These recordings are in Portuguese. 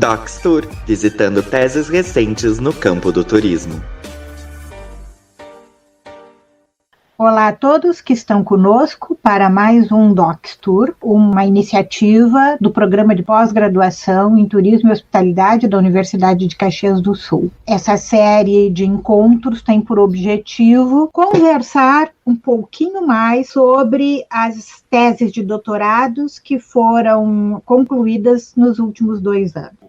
Docs Tour, visitando teses recentes no campo do turismo. Olá a todos que estão conosco para mais um Docs Tour, uma iniciativa do Programa de Pós-Graduação em Turismo e Hospitalidade da Universidade de Caxias do Sul. Essa série de encontros tem por objetivo conversar um pouquinho mais sobre as teses de doutorados que foram concluídas nos últimos 2 anos.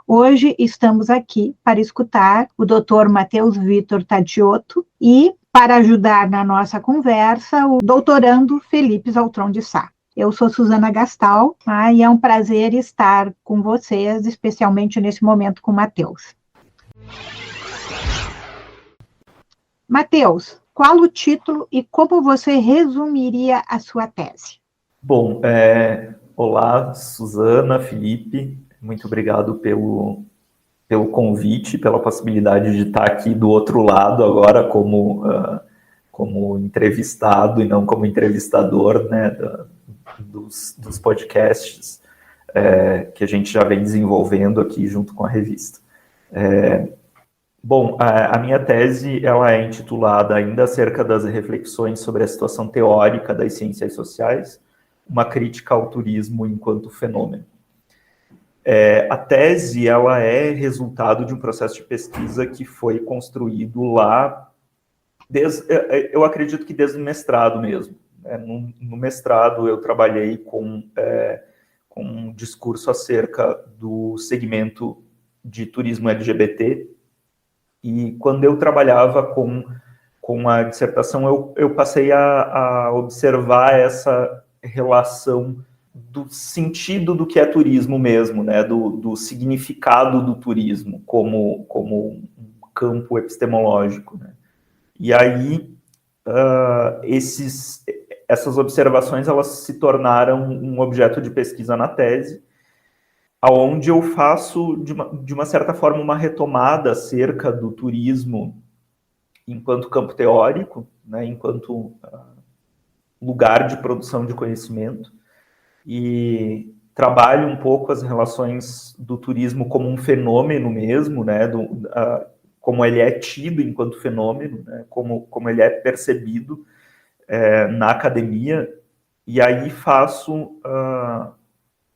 Hoje estamos aqui para escutar o Dr. Matheus Vitor Tadiotto e, para ajudar na nossa conversa, o doutorando Felipe Zaltron de Sá. Eu sou Suzana Gastal, e é um prazer estar com vocês, especialmente nesse momento com o Matheus. Matheus, qual o título e como você resumiria a sua tese? Bom, olá, Suzana, Felipe, muito obrigado pelo convite, pela possibilidade de estar aqui do outro lado agora como entrevistado e não como entrevistador, né, dos podcasts que a gente já vem desenvolvendo aqui junto com a revista. Bom, a minha tese ela é intitulada ainda acerca das reflexões sobre a situação teórica das ciências sociais, uma crítica ao turismo enquanto fenômeno. A tese ela é resultado de um processo de pesquisa que foi construído lá, eu acredito que desde o mestrado mesmo. No mestrado eu trabalhei com um discurso acerca do segmento de turismo LGBT, e quando eu trabalhava com a dissertação eu passei a observar essa relação do sentido do que é turismo mesmo, né? Do significado do turismo como um campo epistemológico, né? E aí, essas observações elas se tornaram um objeto de pesquisa na tese, onde eu faço, de uma certa forma, uma retomada acerca do turismo enquanto campo teórico, né? Enquanto lugar de produção de conhecimento, e trabalho um pouco as relações do turismo como um fenômeno mesmo, né, como ele é tido enquanto fenômeno, né, como ele é percebido na academia, e aí faço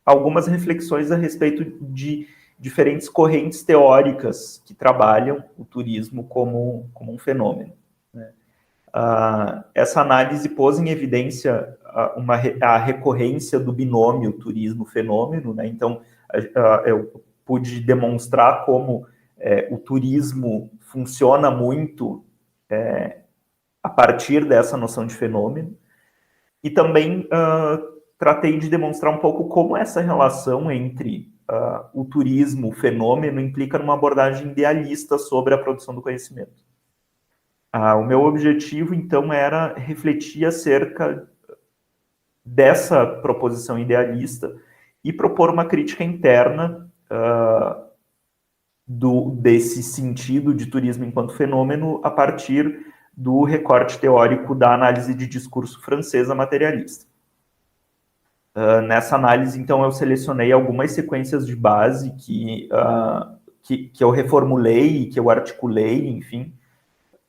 algumas reflexões a respeito de diferentes correntes teóricas que trabalham o turismo como um fenômeno, né. Essa análise pôs em evidência a recorrência do binômio turismo-fenômeno, né? Então, eu pude demonstrar como o turismo funciona muito a partir dessa noção de fenômeno, e também tratei de demonstrar um pouco como essa relação entre o turismo, o fenômeno, implica numa abordagem idealista sobre a produção do conhecimento. O meu objetivo, então, era refletir acerca dessa proposição idealista e propor uma crítica interna desse sentido de turismo enquanto fenômeno a partir do recorte teórico da análise de discurso francesa materialista. Nessa análise, então, eu selecionei algumas sequências de base que eu reformulei, que eu articulei, enfim,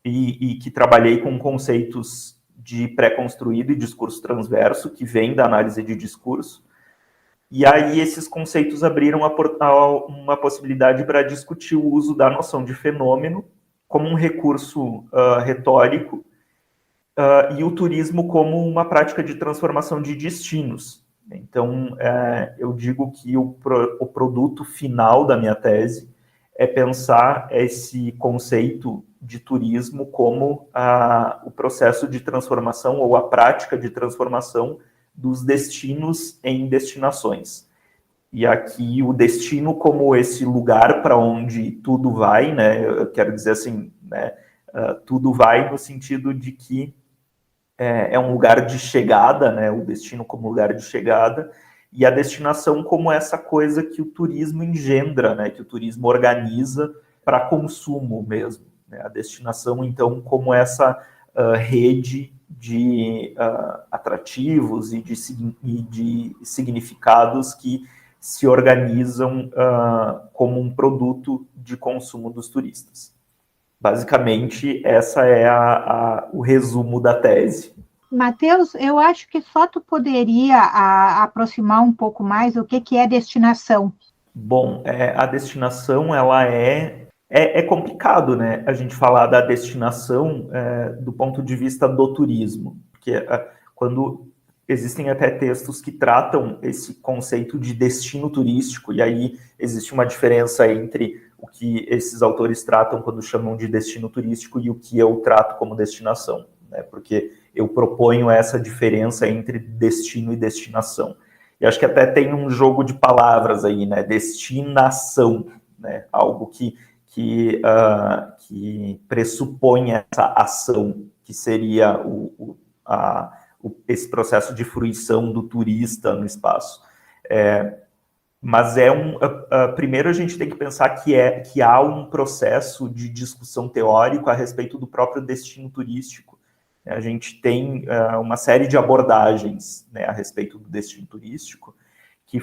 e que trabalhei com conceitos de pré-construído e discurso transverso, que vem da análise de discurso. E aí esses conceitos abriram uma possibilidade para discutir o uso da noção de fenômeno como um recurso retórico e o turismo como uma prática de transformação de destinos. Então, eu digo que o produto final da minha tese é pensar esse conceito de turismo como o processo de transformação ou a prática de transformação dos destinos em destinações. E aqui o destino como esse lugar para onde tudo vai, né? Eu quero dizer assim, né? Tudo vai no sentido de que é um lugar de chegada, né? O destino como lugar de chegada, e a destinação como essa coisa que o turismo engendra, né? Que o turismo organiza para consumo mesmo, né? A destinação, então, como essa rede de atrativos e de significados que se organizam como um produto de consumo dos turistas. Basicamente, essa é o resumo da tese. Matheus, eu acho que só tu poderia aproximar um pouco mais o que é destinação. Bom, a destinação, ela é complicado, né? A gente falar da destinação do ponto de vista do turismo, porque quando existem até textos que tratam esse conceito de destino turístico, e aí existe uma diferença entre o que esses autores tratam quando chamam de destino turístico e o que eu trato como destinação, né? Porque eu proponho essa diferença entre destino e destinação. E acho que até tem um jogo de palavras aí, né? Destinação, né? Algo que pressupõe essa ação, que seria esse processo de fruição do turista no espaço. Mas primeiro a gente tem que pensar que há um processo de discussão teórico a respeito do próprio destino turístico. A gente tem uma série de abordagens, né, a respeito do destino turístico que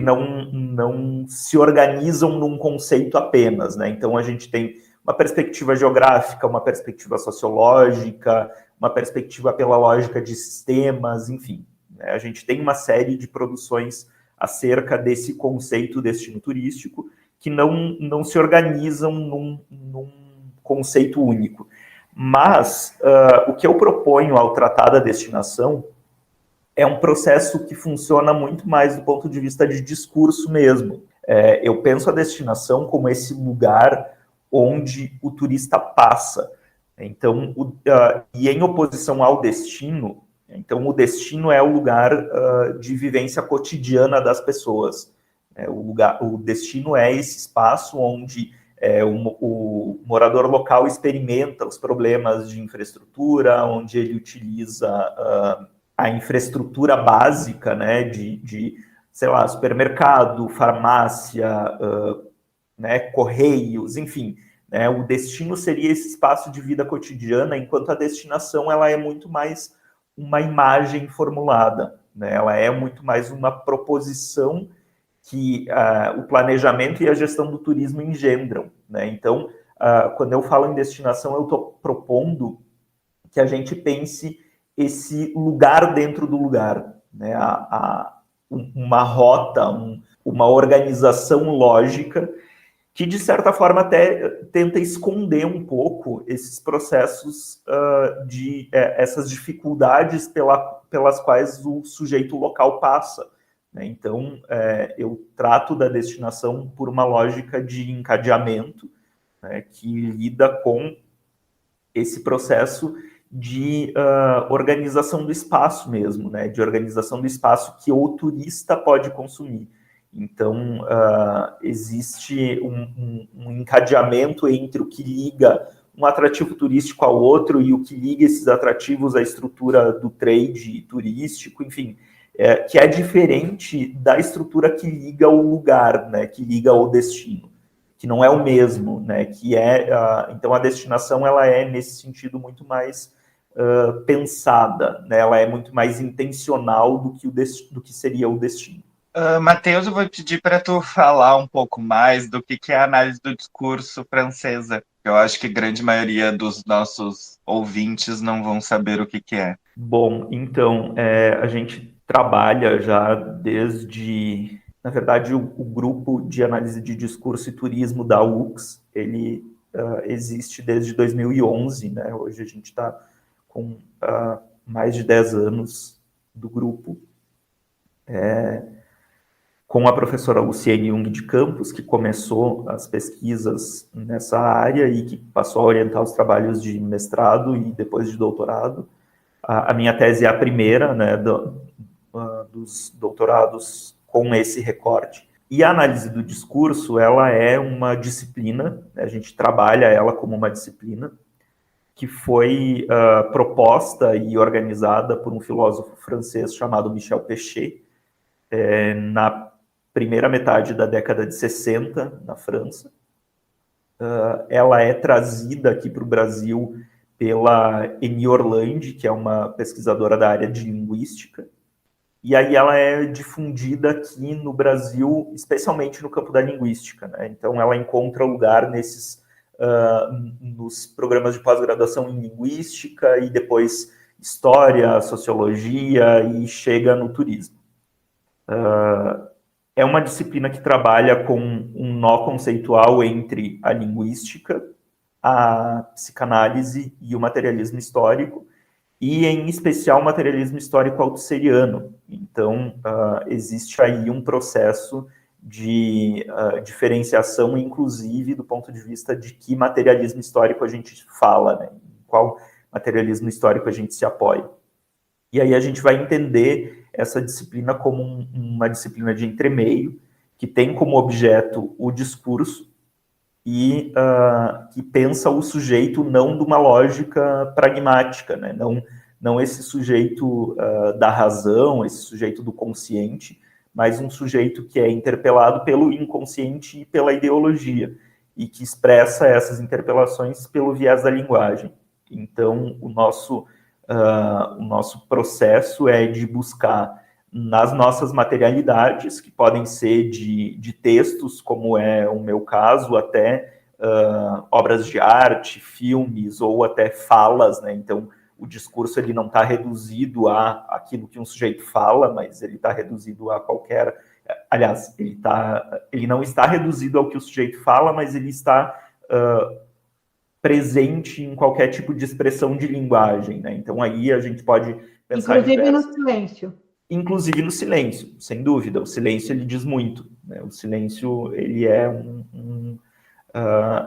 não se organizam num conceito apenas, né? Então a gente tem uma perspectiva geográfica, uma perspectiva sociológica, uma perspectiva pela lógica de sistemas, enfim. A gente tem uma série de produções acerca desse conceito destino turístico que não se organizam num conceito único. Mas o que eu proponho ao tratar da destinação é um processo que funciona muito mais do ponto de vista de discurso mesmo. Eu penso a destinação como esse lugar onde o turista passa. Então, e em oposição ao destino, então o destino é o lugar de vivência cotidiana das pessoas. O destino é esse espaço onde o morador local experimenta os problemas de infraestrutura, onde ele utiliza a infraestrutura básica, né, de sei lá, supermercado, farmácia, né, correios, enfim. Né, o destino seria esse espaço de vida cotidiana, enquanto a destinação ela é muito mais uma imagem formulada, né, ela é muito mais uma proposição que o planejamento e a gestão do turismo engendram. Né? Então, quando eu falo em destinação, eu estou propondo que a gente pense esse lugar dentro do lugar, né? Uma rota, uma organização lógica que, de certa forma, até tenta esconder um pouco esses processos essas dificuldades pelas quais o sujeito local passa. Então, eu trato da destinação por uma lógica de encadeamento, né, que lida com esse processo de organização do espaço mesmo, né, de organização do espaço que o turista pode consumir. Então, existe um encadeamento entre o que liga um atrativo turístico ao outro e o que liga esses atrativos à estrutura do trade turístico, enfim, que é diferente da estrutura que liga o lugar, né, que liga o destino, que não é o mesmo, né, então a destinação ela é, nesse sentido, muito mais pensada, né, ela é muito mais intencional do que seria o destino. Matheus, eu vou pedir para tu falar um pouco mais do que é a análise do discurso francesa. Eu acho que a grande maioria dos nossos ouvintes não vão saber o que é. Bom, então, a gente trabalha já desde... Na verdade, o grupo de análise de discurso e turismo da UX, ele existe desde 2011, né? Hoje a gente está com mais de 10 anos do grupo. Com a professora Luciene Jung de Campos, que começou as pesquisas nessa área e que passou a orientar os trabalhos de mestrado e depois de doutorado. A minha tese é a primeira, né, dos doutorados com esse recorte. E a análise do discurso, ela é uma disciplina, né, a gente trabalha ela como uma disciplina, que foi proposta e organizada por um filósofo francês chamado Michel Pechet, na primeira metade da década de 60, na França. Ela é trazida aqui para o Brasil pela Eni Orlandi, que é uma pesquisadora da área de linguística, e aí ela é difundida aqui no Brasil, especialmente no campo da linguística, né? Então ela encontra lugar nos programas de pós-graduação em linguística e depois história, sociologia e chega no turismo. É uma disciplina que trabalha com um nó conceitual entre a linguística, a psicanálise e o materialismo histórico, e em especial o materialismo histórico altusseriano. Então, existe aí um processo de diferenciação, inclusive do ponto de vista de que materialismo histórico a gente fala, né? Qual materialismo histórico a gente se apoia. E aí a gente vai entender essa disciplina como uma disciplina de entremeio, que tem como objeto o discurso e que pensa o sujeito não de uma lógica pragmática, né? Não esse sujeito da razão, esse sujeito do consciente, mas um sujeito que é interpelado pelo inconsciente e pela ideologia, e que expressa essas interpelações pelo viés da linguagem. Então, o nosso processo é de buscar nas nossas materialidades, que podem ser de textos, como é o meu caso, até obras de arte, filmes, ou até falas, né? Então, o discurso ele não está reduzido a aquilo que um sujeito fala, mas ele está reduzido a qualquer... Aliás, ele não está reduzido ao que o sujeito fala, mas ele está presente em qualquer tipo de expressão de linguagem, né? Então, aí a gente pode pensar... Inclusive no silêncio. Inclusive no silêncio, sem dúvida. O silêncio, ele diz muito, né? O silêncio, ele é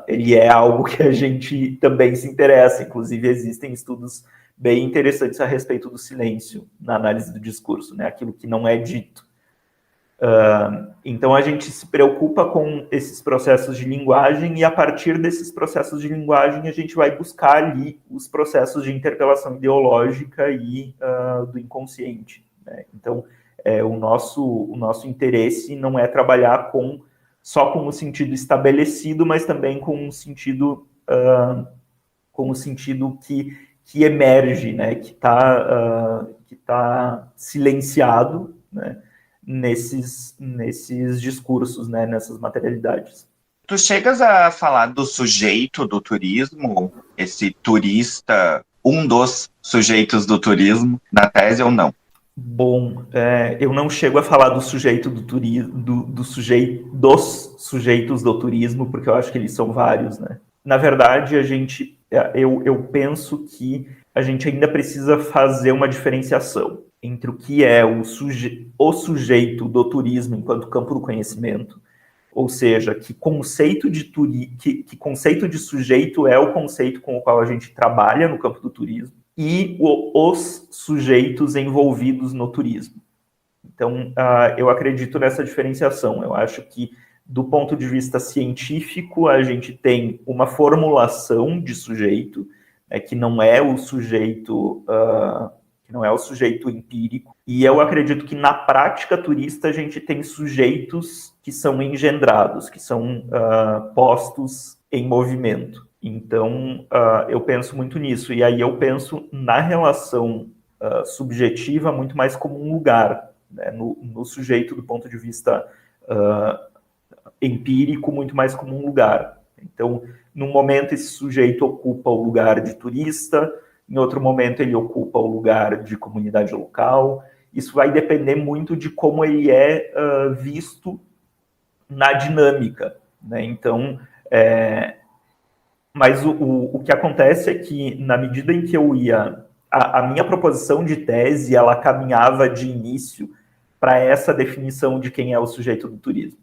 ele é algo que a gente também se interessa. Inclusive, existem estudos bem interessantes a respeito do silêncio na análise do discurso, né? Aquilo que não é dito. Então, a gente se preocupa com esses processos de linguagem e, a partir desses processos de linguagem, a gente vai buscar ali os processos de interpelação ideológica e do inconsciente, né? Então, o nosso interesse não é trabalhar só com o sentido estabelecido, mas também com o sentido que emerge, né? Que tá silenciado, né? Nesses discursos, né? Nessas materialidades. Tu chegas a falar do sujeito do turismo, esse turista, um dos sujeitos do turismo, na tese ou não? Bom, eu não chego a falar do sujeito do turismo, dos sujeitos do turismo, porque eu acho que eles são vários, né? Na verdade, eu penso que a gente ainda precisa fazer uma diferenciação entre o que é o sujeito do turismo enquanto campo do conhecimento, ou seja, que conceito de sujeito é o conceito com o qual a gente trabalha no campo do turismo, e os sujeitos envolvidos no turismo. Então, eu acredito nessa diferenciação. Eu acho que, do ponto de vista científico, a gente tem uma formulação de sujeito, que não é o sujeito empírico, e eu acredito que na prática turista a gente tem sujeitos que são engendrados, que são postos em movimento. Então, eu penso muito nisso, e aí eu penso na relação subjetiva muito mais como um lugar, né? No sujeito do ponto de vista empírico, muito mais como um lugar. Então, num momento esse sujeito ocupa o lugar de turista, em outro momento ele ocupa o lugar de comunidade local. Isso vai depender muito de como ele é visto na dinâmica, né? Então, mas o que acontece é que, na medida em que eu ia... A minha proposição de tese, ela caminhava de início para essa definição de quem é o sujeito do turismo.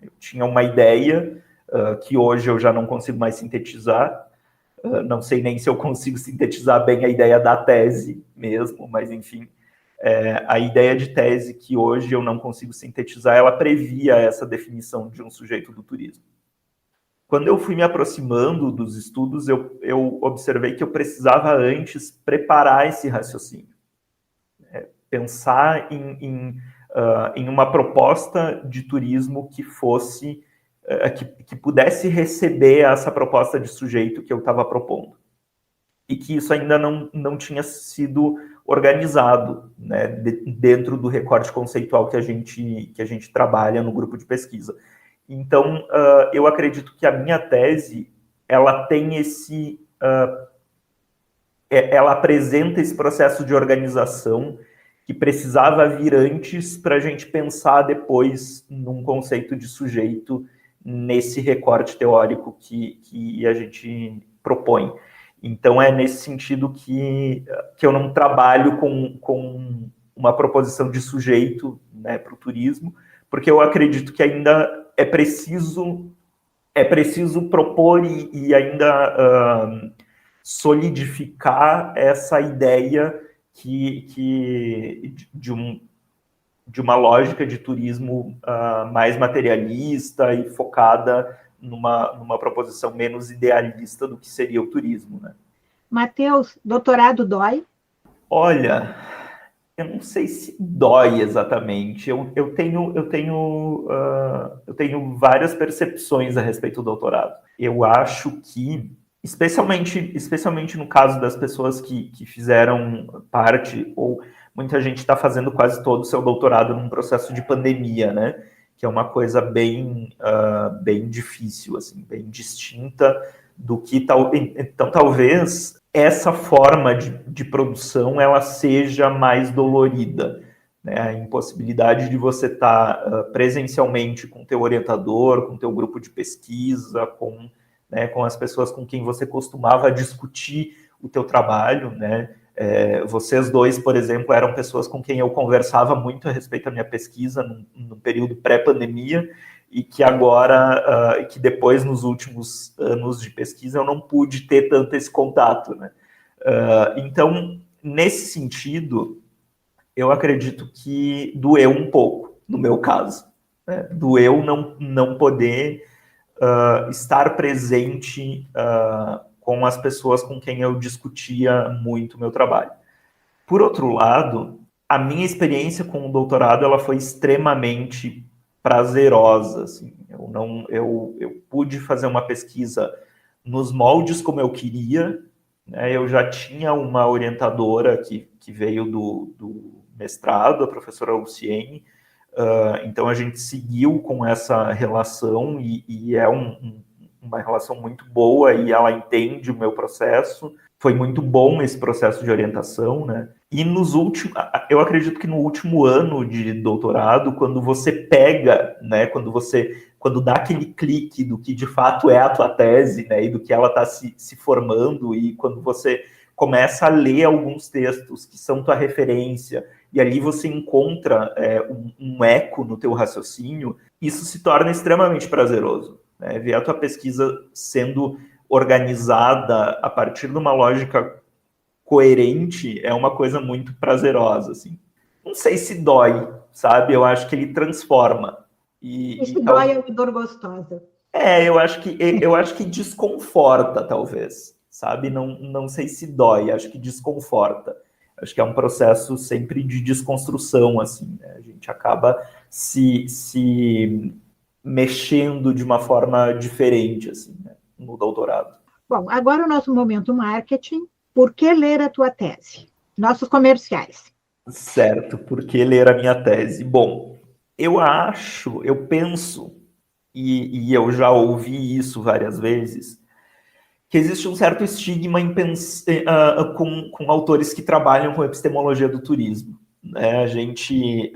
Eu tinha uma ideia que hoje eu já não consigo mais sintetizar, não sei nem se eu consigo sintetizar bem a ideia da tese mesmo, mas, enfim, a ideia de tese que hoje eu não consigo sintetizar, ela previa essa definição de um sujeito do turismo. Quando eu fui me aproximando dos estudos, eu observei que eu precisava antes preparar esse raciocínio. Pensar em uma proposta de turismo que fosse, que pudesse receber essa proposta de sujeito que eu estava propondo. E que isso ainda não tinha sido organizado, né, dentro do recorte conceitual que a gente trabalha no grupo de pesquisa. Então, eu acredito que a minha tese, ela tem ela apresenta esse processo de organização que precisava vir antes para a gente pensar depois num conceito de sujeito nesse recorte teórico que a gente propõe. Então, é nesse sentido que eu não trabalho com uma proposição de sujeito, né, para o turismo, porque eu acredito que ainda é preciso propor e ainda solidificar essa ideia de uma lógica de turismo mais materialista e focada numa proposição menos idealista do que seria o turismo, né? Matheus, doutorado dói? Olha, eu não sei se dói exatamente. Eu tenho várias percepções a respeito do doutorado. Eu acho que, especialmente no caso das pessoas que fizeram parte, ou muita gente está fazendo quase todo o seu doutorado num processo de pandemia, né? Que é uma coisa bem difícil, assim, bem distinta do que então talvez essa forma de produção ela seja mais dolorida, né? A impossibilidade de você estar presencialmente com o teu orientador, com o teu grupo de pesquisa, com as pessoas com quem você costumava discutir o teu trabalho, né? Vocês dois, por exemplo, eram pessoas com quem eu conversava muito a respeito da minha pesquisa no período pré-pandemia e que agora, que depois, nos últimos anos de pesquisa, eu não pude ter tanto esse contato, né? Então, nesse sentido, eu acredito que doeu um pouco, no meu caso, né? Doeu não poder estar presente com as pessoas com quem eu discutia muito o meu trabalho. Por outro lado, a minha experiência com o doutorado ela foi extremamente prazerosa. Assim. Eu pude fazer uma pesquisa nos moldes como eu queria, né? Eu já tinha uma orientadora que veio do mestrado, a professora Luciene, então a gente seguiu com essa relação e é uma relação muito boa e ela entende o meu processo. Foi muito bom esse processo de orientação, né? E eu acredito que no último ano de doutorado, quando você pega, né, quando dá aquele clique do que de fato é a tua tese, né, e do que ela está se formando, e quando você começa a ler alguns textos que são tua referência, e ali você encontra um eco no teu raciocínio, isso se torna extremamente prazeroso. Né? Ver a tua pesquisa sendo organizada a partir de uma lógica coerente é uma coisa muito prazerosa, assim. Não sei se dói, sabe? Eu acho que ele transforma. E se dói é uma dor gostosa. Eu acho que desconforta, talvez, sabe? Não sei se dói, acho que desconforta. Acho que é um processo sempre de desconstrução, assim, né? A gente acaba se mexendo de uma forma diferente, assim, né, no doutorado. Bom, agora o nosso momento marketing. Por que ler a tua tese? Nossos comerciais. Certo, por que ler a minha tese? Bom, eu penso, e eu já ouvi isso várias vezes, que existe um certo estigma com autores que trabalham com epistemologia do turismo. Né? A gente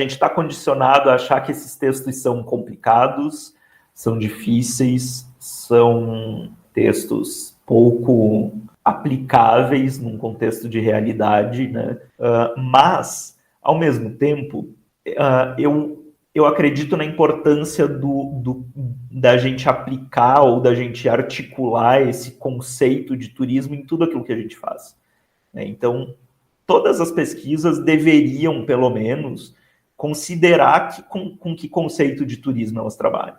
está condicionado a achar que esses textos são complicados, são difíceis, são textos pouco aplicáveis num contexto de realidade, né? Mas, ao mesmo tempo, eu acredito na importância da gente aplicar ou da gente articular esse conceito de turismo em tudo aquilo que a gente faz. Né? Então, todas as pesquisas deveriam, pelo menos, considerar com que conceito de turismo elas trabalham.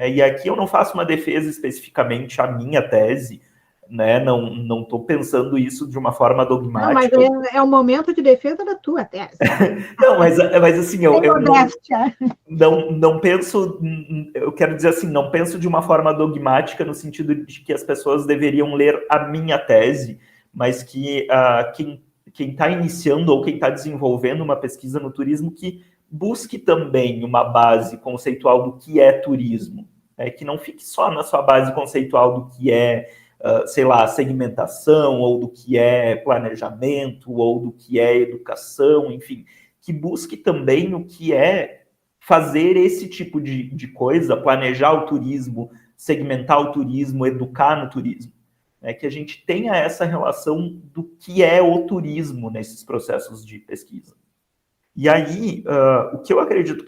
E aqui eu não faço uma defesa especificamente à minha tese, né? Não estou pensando isso de uma forma dogmática. Não, mas é o momento de defesa da tua tese. Não, mas assim, eu não penso, eu quero dizer assim, não penso de uma forma dogmática no sentido de que as pessoas deveriam ler a minha tese, mas que quem está iniciando ou quem está desenvolvendo uma pesquisa no turismo que busque também uma base conceitual do que é turismo, né? Que não fique só na sua base conceitual do que é, sei lá, segmentação, ou do que é planejamento, ou do que é educação, enfim, que busque também o que é fazer esse tipo de coisa, planejar o turismo, segmentar o turismo, educar no turismo. Que a gente tenha essa relação do que é o turismo nesses processos de pesquisa. E aí, o que eu acredito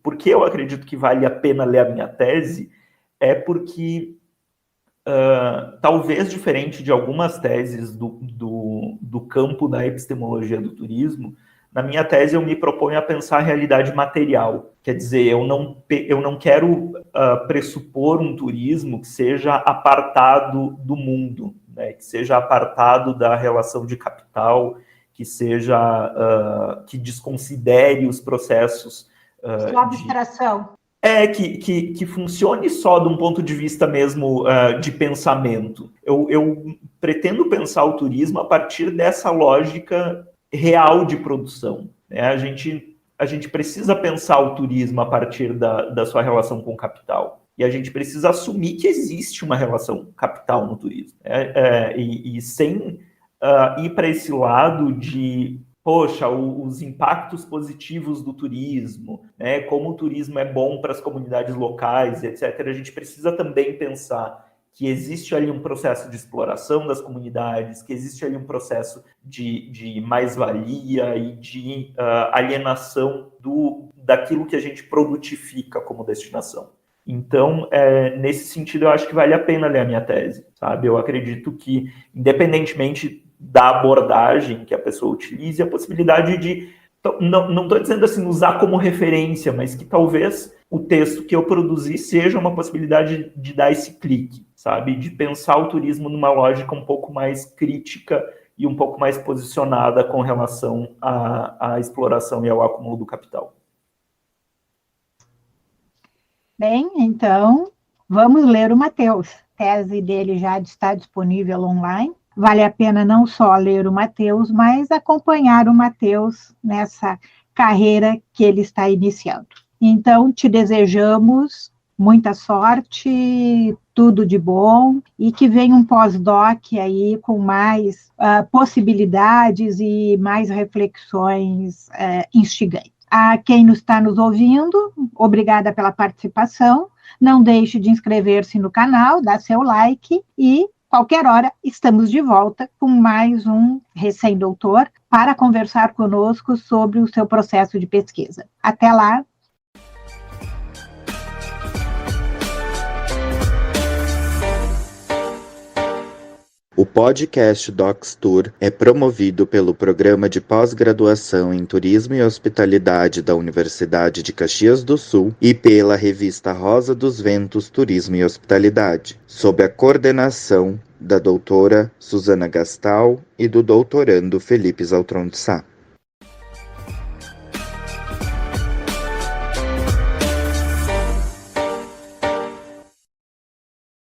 por que eu acredito que vale a pena ler a minha tese é porque, talvez diferente de algumas teses do campo da epistemologia do turismo, na minha tese eu me proponho a pensar a realidade material. Quer dizer, eu não quero pressupor um turismo que seja apartado do mundo, né? Que seja apartado da relação de capital, que desconsidere os processos só abstração. Que funcione só de um ponto de vista mesmo de pensamento. Eu pretendo pensar o turismo a partir dessa lógica real de produção, né? A gente precisa pensar o turismo a partir da sua relação com o capital. E a gente precisa assumir que existe uma relação capital no turismo. E sem ir para esse lado de, poxa, os impactos positivos do turismo, né? Como o turismo é bom para as comunidades locais, etc. A gente precisa também pensar que existe ali um processo de exploração das comunidades, que existe ali um processo de mais-valia e de alienação daquilo que a gente produtifica como destinação. Então, nesse sentido, eu acho que vale a pena ler a minha tese, sabe? Eu acredito que, independentemente da abordagem que a pessoa utilize, a possibilidade de, não estou dizendo assim, usar como referência, mas que talvez o texto que eu produzi seja uma possibilidade de dar esse clique, sabe? De pensar o turismo numa lógica um pouco mais crítica e um pouco mais posicionada com relação à exploração e ao acúmulo do capital. Bem, então, vamos ler o Matheus. A tese dele já está disponível online. Vale a pena não só ler o Matheus, mas acompanhar o Matheus nessa carreira que ele está iniciando. Então, te desejamos muita sorte, tudo de bom, e que venha um pós-doc aí com mais possibilidades e mais reflexões instigantes. A quem está nos ouvindo, obrigada pela participação. Não deixe de inscrever-se no canal, dar seu like e, qualquer hora, estamos de volta com mais um recém-doutor para conversar conosco sobre o seu processo de pesquisa. Até lá! O podcast Docs Tour é promovido pelo Programa de Pós-Graduação em Turismo e Hospitalidade da Universidade de Caxias do Sul e pela revista Rosa dos Ventos Turismo e Hospitalidade, sob a coordenação da doutora Suzana Gastal e do doutorando Felipe Zaltron de Sá.